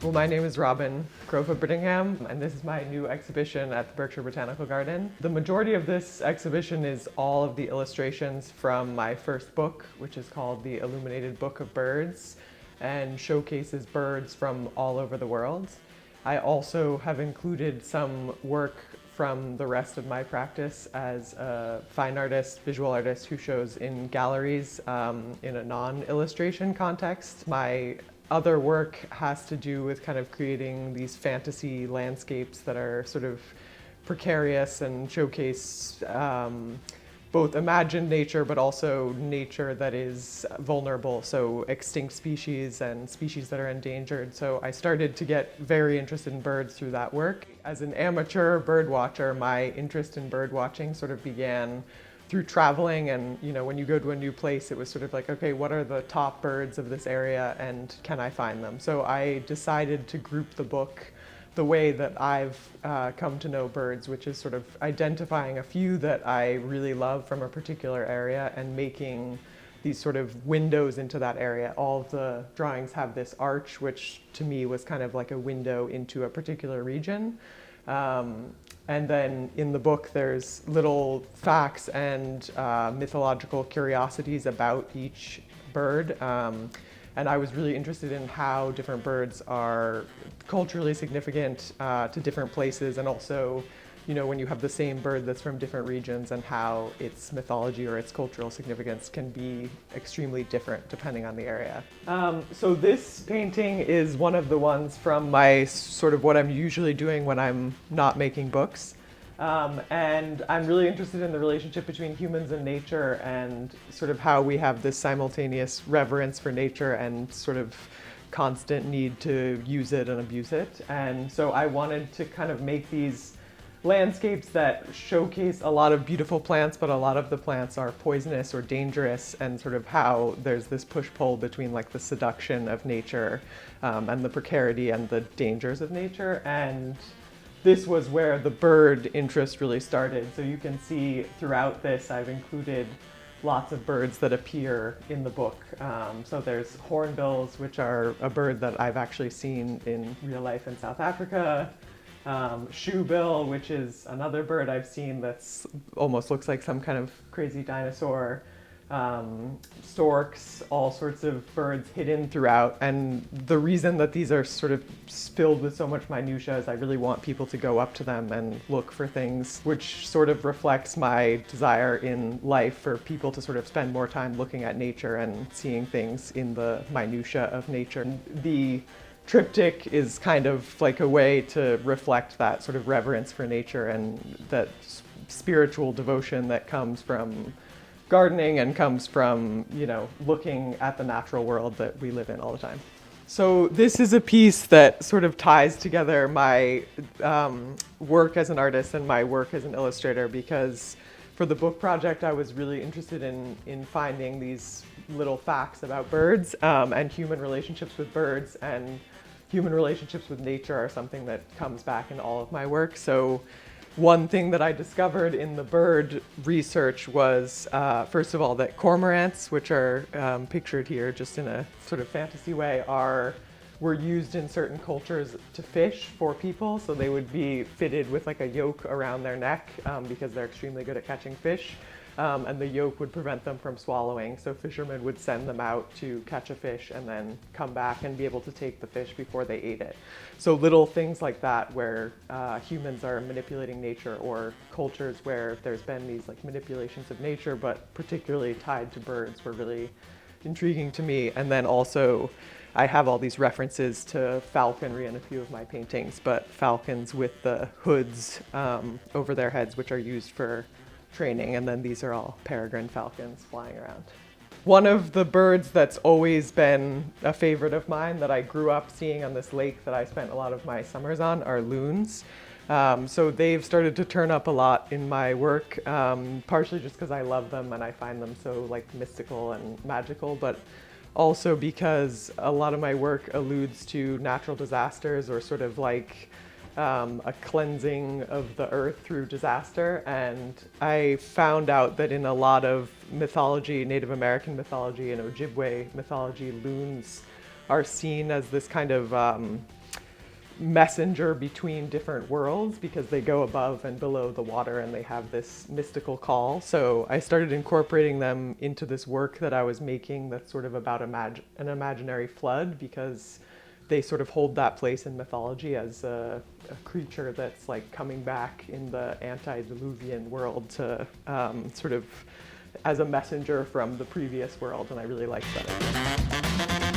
Well, my name is Robin Crofut-Brittingham, and this is my new exhibition at the Berkshire Botanical Garden. The majority of this exhibition is all of the illustrations from my first book, which is called the Illuminated Book of Birds, and showcases birds from all over the world. I also have included some work from the rest of my practice as a fine artist, visual artist who shows in galleries in a non-illustration context. My other work has to do with kind of creating these fantasy landscapes that are sort of precarious and showcase both imagined nature but also nature that is vulnerable, so extinct species and species that are endangered. So I started to get very interested in birds through that work. As an amateur bird watcher, my interest in bird watching sort of began through traveling, and when you go to a new place, it was sort of like, okay, what are the top birds of this area and can I find them? So I decided to group the book the way that I've come to know birds, which is sort of identifying a few that I really love from a particular area and making these sort of windows into that area. All of the drawings have this arch, which to me was kind of like a window into a particular region. And then in the book, there's little facts and mythological curiosities about each bird. And I was really interested in how different birds are culturally significant to different places, and also, when you have the same bird that's from different regions and how its mythology or its cultural significance can be extremely different depending on the area. So this painting is one of the ones from my sort of what I'm usually doing when I'm not making books. And I'm really interested in the relationship between humans and nature and sort of how we have this simultaneous reverence for nature and sort of constant need to use it and abuse it. And so I wanted to kind of make these landscapes that showcase a lot of beautiful plants, but a lot of the plants are poisonous or dangerous, and sort of how there's this push-pull between like the seduction of nature and the precarity and the dangers of nature. And this was where the bird interest really started. So you can see throughout this, I've included lots of birds that appear in the book. So there's hornbills, which are a bird that I've actually seen in real life in South Africa. Shoebill, which is another bird I've seen that's almost looks like some kind of crazy dinosaur. Storks, all sorts of birds hidden throughout. And the reason that these are sort of filled with so much minutia is I really want people to go up to them and look for things, which sort of reflects my desire in life for people to sort of spend more time looking at nature and seeing things in the minutia of nature. The triptych is kind of like a way to reflect that sort of reverence for nature and that spiritual devotion that comes from gardening and comes from, looking at the natural world that we live in all the time. So this is a piece that sort of ties together my work as an artist and my work as an illustrator, because for the book project, I was really interested in finding these little facts about birds and human relationships with birds, and human relationships with nature are something that comes back in all of my work. So one thing that I discovered in the bird research was, first of all, that cormorants, which are pictured here just in a sort of fantasy way, were used in certain cultures to fish for people. So they would be fitted with like a yoke around their neck because they're extremely good at catching fish. And the yoke would prevent them from swallowing. So fishermen would send them out to catch a fish and then come back and be able to take the fish before they ate it. So little things like that where humans are manipulating nature, or cultures where there's been these like manipulations of nature, but particularly tied to birds, were really intriguing to me. And then also I have all these references to falconry in a few of my paintings, but falcons with the hoods over their heads, which are used for training, and then these are all peregrine falcons flying around. One of the birds that's always been a favorite of mine that I grew up seeing on this lake that I spent a lot of my summers on are loons. So they've started to turn up a lot in my work, partially just because I love them and I find them so like mystical and magical, but also because a lot of my work alludes to natural disasters, or sort of like a cleansing of the earth through disaster. And I found out that in a lot of mythology, Native American mythology and Ojibwe mythology, loons are seen as this kind of messenger between different worlds because they go above and below the water and they have this mystical call. So I started incorporating them into this work that I was making that's sort of about an imaginary flood, because they sort of hold that place in mythology as a creature that's like coming back in the antediluvian world to sort of as a messenger from the previous world, and I really liked that idea.